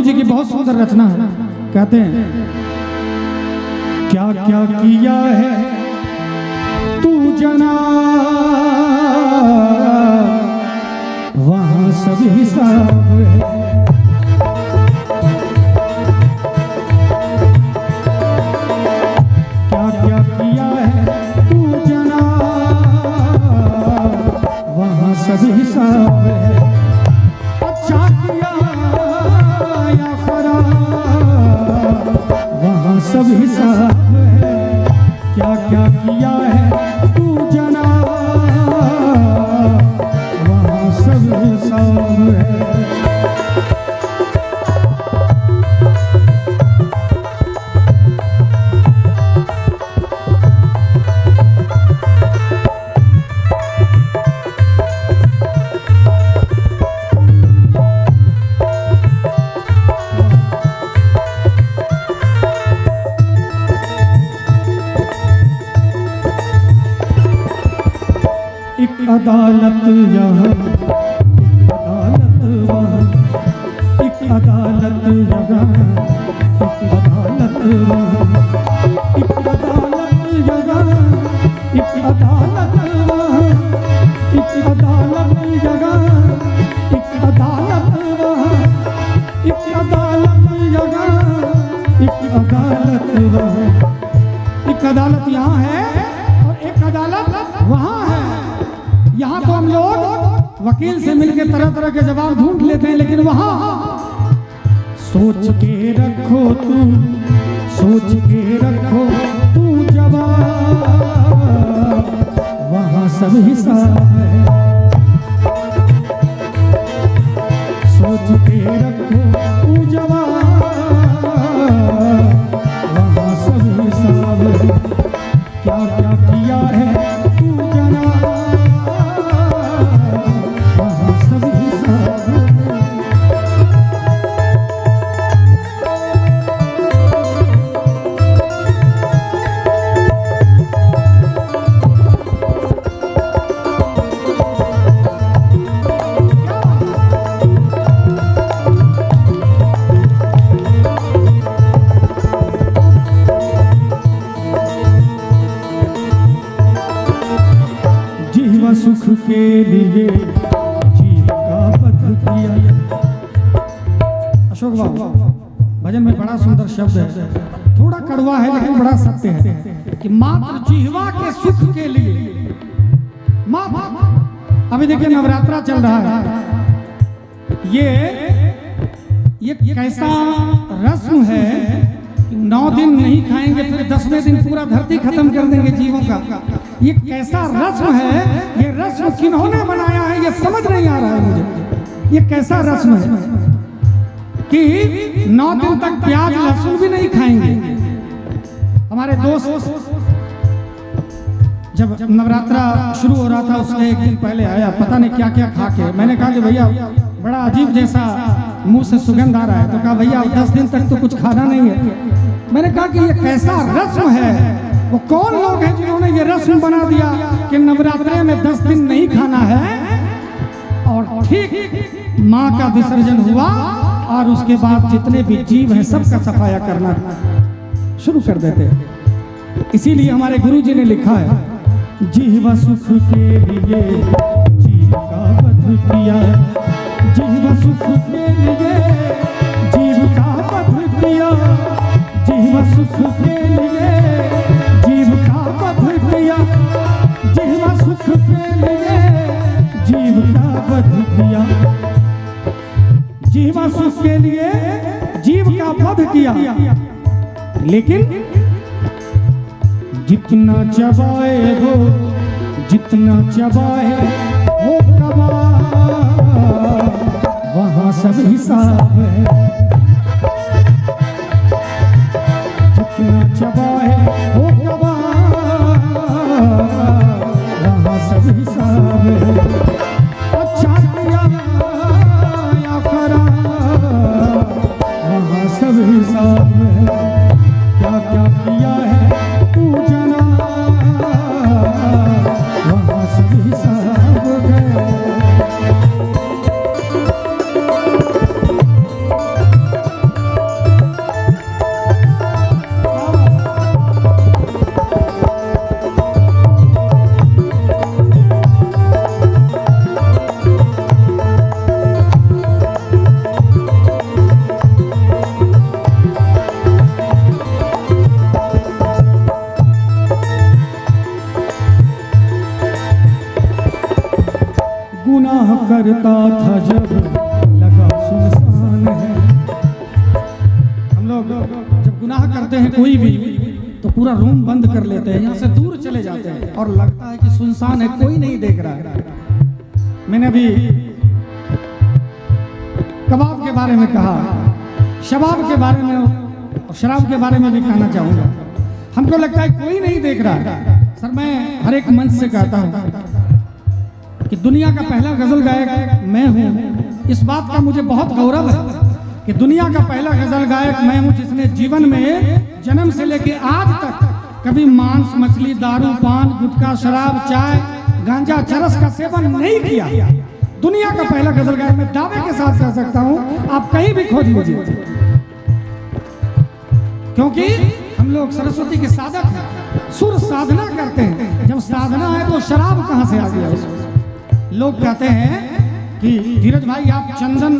गुरु जी की बहुत सुंदर रचना है। कहते हैं क्या क्या किया है तू जना, वहां सब हिसाब है। क्या क्या किया है तू जना, वहां सब हिसाब है। अच्छा किया या खराब, वहां सब हिसाब है। क्या क्या किया है तू जना, वहां सब हिसाब है। अदालत यहाँ, अदालत वहाँ, एक अदालत यहाँ, एक अदालत वहाँ, एक अदालत यहाँ, एक अदालत वहाँ, एक अदालत यहाँ, एक अदालत वहाँ, एक अदालत यहाँ, एक अदालत वहाँ। एक अदालत यहाँ है और एक अदालत वहाँ है। यहाँ तो हम लोग वकील से मिलकर तरह तरह के जवाब ढूंढ लेते हैं, लेकिन वहाँ सोच के रखो तू, सोच के रखो तू जवाब, वहाँ सब हिसाब है। सोच के रखो तू जवाब, वहाँ सब हिसाब है। क्या क्या किया है तू जना, सुख के लिए जीव का वध किया। अशोक बाबू भजन में बड़ा सुंदर शब्द है, थोड़ा कड़वा है लेकिन बड़ा सत्य है कि मात्र जीवा के सुख के लिए। अभी देखिए नवरात्रा चल रहा है, ये कैसा रस्म है, 9 दिन नहीं खाएंगे फिर 10वें दिन पूरा धरती खत्म कर देंगे जीवों का। ये कैसा रस्म है, ये रस्म किन्होंने बनाया है ये समझ नहीं आ रहा है मुझे। ये कैसा रस्म है कि 9 दिन तक प्याज लहसुन भी नहीं खाएंगे। हमारे दोस्त जब नवरात्रा शुरू हो रहा था उससे एक दिन पहले आया, पता नहीं क्या क्या खा के। मैंने कहा कि भैया बड़ा अजीब जैसा मुंह से सुगंध आ रहा है, तो कहा भैया 10 दिन तक तो कुछ खाना नहीं है। मैंने कहा कि ये कैसा रस्म है, वो कौन लोग हैं जिन्होंने ये रस्म बना दिया कि नवरात्रे में 10 दिन नहीं खाना है। और ठीक माँ का विसर्जन हुआ और उसके बाद जितने भी जीव हैं सबका सफाया करना शुरू कर देते हैं। इसीलिए हमारे गुरु जी ने लिखा है, जीव सुख के लिए जीव का वध किया, जीव सुख के लिए जीव का वध किया, जीव सुख के लिए जीव का वध किया, जीव सुख के लिए जीव का वध किया। जीव सुख के लिए जीव का वध किया, लेकिन जितना चबाए हो, जितना चबाए हो कबाब, वहाँ सब हिसाब है। जितना चबाए हो कबाब, वहाँ सब हिसाब है। अच्छा किया या खराब, वहाँ सब हिसाब है। क्या क्या किया है तू जना, वहाँ सब हिसाब है। करता था जब लगा सुनसान है। हम लोग जब गुनाह करते हैं कोई भी तो पूरा रूम बंद कर लेते हैं, यहाँ से दूर चले जाते हैं और लगता है कि सुनसान है, कोई नहीं देख रहा है। मैंने अभी कबाब के बारे में कहा, शबाब के बारे में और शराब के बारे में भी कहना चाहूँगा। हमको लगता है कोई नहीं देख रहा है। सर मैं हर एक मंच से कहता हूँ कि दुनिया का पहला गजल गायक मैं हूँ। इस बात का मुझे बहुत गौरव है कि दुनिया का पहला गजल गायक मैं हूँ जिसने जीवन में जन्म से लेके आज तक कभी मांस मछली दारू पान गुटखा शराब चाय गांजा चरस का सेवन नहीं किया। दुनिया का पहला गजल गायक मैं दावे के साथ कह सकता हूँ, आप कहीं भी खोज लीजिए। क्योंकि हम लोग सरस्वती के साधक हैं, सुर साधना करते हैं। जब साधना है तो शराब कहाँ से आ गया उसमें? लोग कहते हैं कि धीरज भाई आप चंदन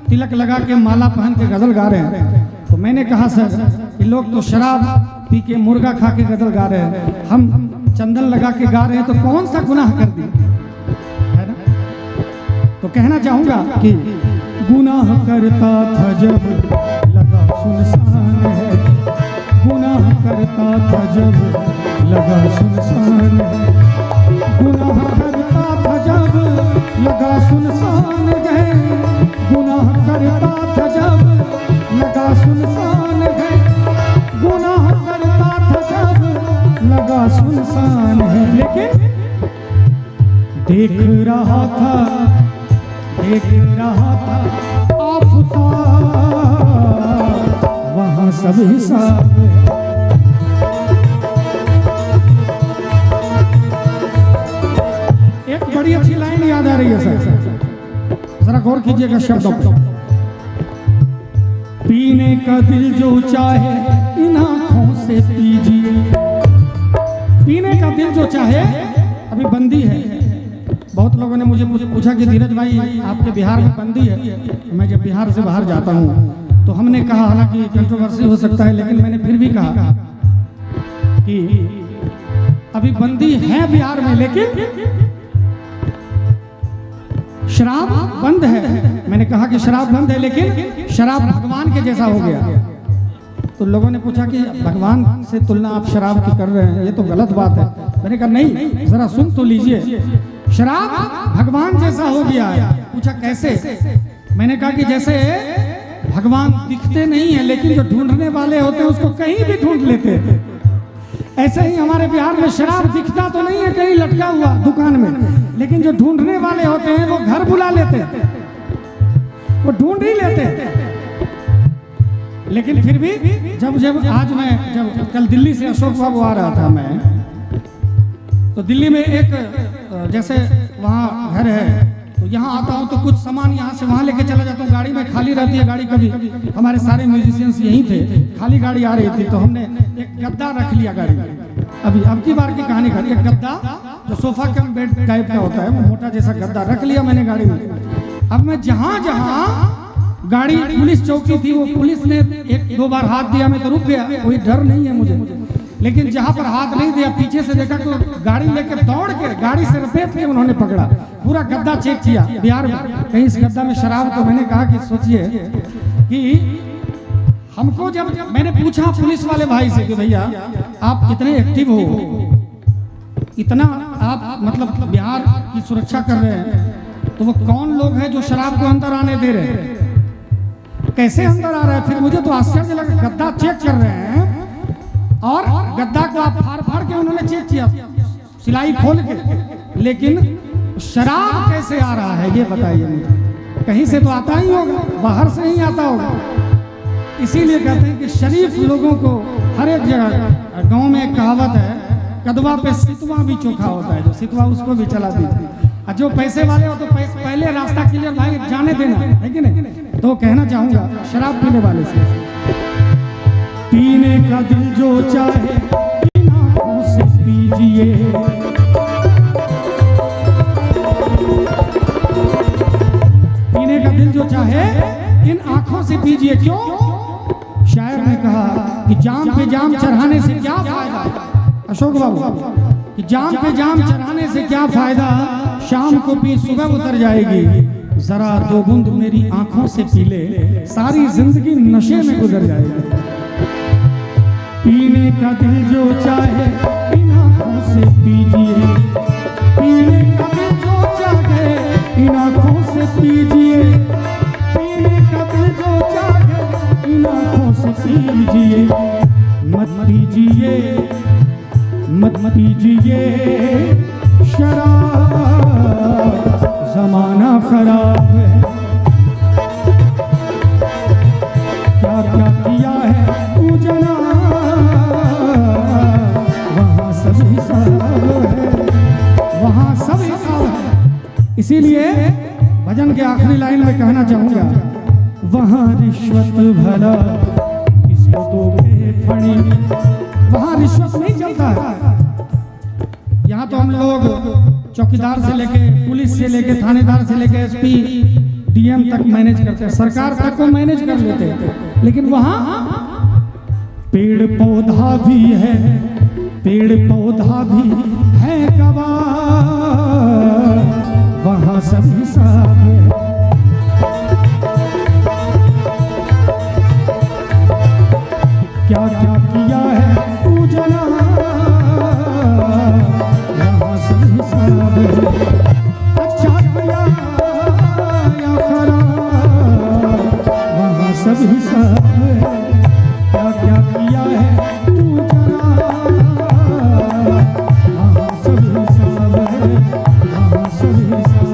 तिलक लगा के माला पहन के गजल गा रहे हैं। तो मैंने कहा सर कि लोग तो शराब पी के मुर्गा खा के गजल गा रहे हैं, हम चंदन लगा के गा रहे हैं, तो कौन सा गुनाह कर दिया है ना? तो कहना चाहूंगा कि गुनाह करता था जब लगा सुनसान है, गुनाह करता था जब लगा सुनसान है, गुनाह करता था जब लगा सुनसान है, गुनाह करता था जब लगा सुनसान है, गुनाह करता था जब लगा सुनसान है। लेकिन देख रहा था आफताब, वहाँ सब हिसाब है। एक बड़ी अच्छी लाइन याद आ रही है सर, जरा गौर कीजिएगा शब्दों पर। पीने का दिल जो चाहे इन आँखों से पीजिए, पीने का दिल जो चाहे। अभी बंदी है, बहुत लोगों ने मुझे पूछा कि धीरज भाई आपके बिहार में बंदी है। मैं जब बिहार से बाहर जाता हूँ तो हमने कहा, हालांकि कंट्रोवर्सी हो सकता है लेकिन मैंने फिर भी कहा कि अभी बंदी है बिहार में, लेकिन शराब बंद है। मैंने कहा कि शराब बंद है लेकिन शराब भगवान के जैसा हो गया। तो लोगों ने पूछा कि भगवान से तुलना आप शराब की कर रहे हैं, ये तो गलत बात है। मैंने कहा नहीं, जरा सुन तो लीजिए, शराब भगवान जैसा हो गया है। पूछा कैसे? मैंने कहा कि जैसे भगवान दिखते नहीं है लेकिन जो ढूंढने वाले होते हैं उसको कहीं भी ढूंढ लेते हैं, ऐसे ही हमारे बिहार में शराब दिखता तो नहीं है कहीं लटका हुआ दुकान में, लेकिन जो ढूंढने वाले होते हैं वो घर बुला लेते हैं, वो ढूंढ ही लेते हैं। लेकिन फिर भी जब कल दिल्ली से अशोक बाबू आ रहा था मैं, तो दिल्ली में एक जैसे वहाँ घर है तो यहाँ आता हूँ तो कुछ सामान यहाँ से वहाँ लेके चला जाता हूँ। गाड़ी में खाली रहती है गाड़ी, कभी हमारे सारे म्यूजिशियंस यहीं थे, खाली गाड़ी आ रही थी तो हमने एक गद्दा रख लिया गाड़ी में। अब की बार की कहानी कर, एक गद्दा जो सोफा कम बेड टाइप का होता है वो मोटा जैसा गद्दा रख लिया मैंने गाड़ी में। अब मैं जहाँ गाड़ी पुलिस चौकी थी, वो पुलिस ने एक दो बार हाथ दिया, मैं तो रुक गया, कोई डर नहीं है मुझे। लेकिन जहाँ पर हाथ नहीं दिया पीछे से देखा तो गाड़ी लेकर दौड़ के गाड़ी से रपेट के उन्होंने पकड़ा, पूरा गद्दा चेक किया बिहार में कहीं इस गद्दा में शराब। तो मैंने कहा कि सोचिए कि हमको जब मैंने पूछा पुलिस वाले भाई से कि भैया आप इतने एक्टिव हो, इतना आप मतलब बिहार की सुरक्षा कर रहे हैं, तो वो कौन लोग हैं जो शराब को अंदर आने दे रहे हैं, कैसे अंदर आ रहा है? फिर मुझे तो आश्चर्य लगा, गद्दा चेक कर रहे हैं और गद्दा को आप फाड़ के उन्होंने चेक किया सिलाई खोल के, लेकिन शराब कैसे आ रहा है ये बताइए मुझे। कहीं से तो आता ही होगा, बाहर से ही आता होगा। इसीलिए कहते हैं कि शरीफ लोगों को हर एक जगह, गांव में एक कहावत है, कदवा पे सितवा भी चोखा होता है, जो सितवा उसको भी चला दीजिए, और जो पैसे वाले हो तो पहले रास्ता क्लियर भाई जाने देना है कि नहीं। तो कहना चाहूंगा शराब पीने वाले से, पीने का दिल जो चाहे इन आँखों से पीजिए, पीने का दिल जो चाहे इन आँखों से पीजिए। क्यों? शायर ने कहा कि जाम पे जाम चढ़ाने से क्या फायदा, अशोक बाबू, कि जाम पे जाम चढ़ाने से क्या फायदा, शाम को पी सुबह उतर जाएगी। जरा दो बूंद मेरी आंखों से पी ले, सारी जिंदगी नशे में गुजर जाएगी। पीने का दिल जो चाहे इन आंखों से पीजिए, पीने का दिल जो चाहे इन आंखों से पीजिए, पीने का दिल जो चाहे इन आंखों से पीजिए। मत पीजिए, मत पीजिए शराब, जमाना खराब है। क्या क्या किया है तू जना, वहाँ सब हिसाब है, वहाँ सब हिसाब है। इसीलिए भजन के आखिरी लाइन में कहना चाहूंगा, वहाँ रिश्वत भला किसको दोगे फणी, वहाँ रिश्वत नहीं चलता है। यहाँ तो हम लोग चौकीदार से लेके, पुलिस से लेके, थानेदार से लेके एसपी डीएम तक मैनेज करते हैं, सरकार तक को मैनेज कर लेते हैं। लेकिन वहाँ पेड़ पौधा भी है, पेड़ पौधा भी है गवाह, वहाँ सब हिसाब है। क्या क्या किया है तू जना, वहाँ सब हिसाब है। अच्छा किया या खराब, वहाँ सब हिसाब है। क्या क्या किया है तू जना, वहाँ सब हिसाब है, वहाँ सब हिसाब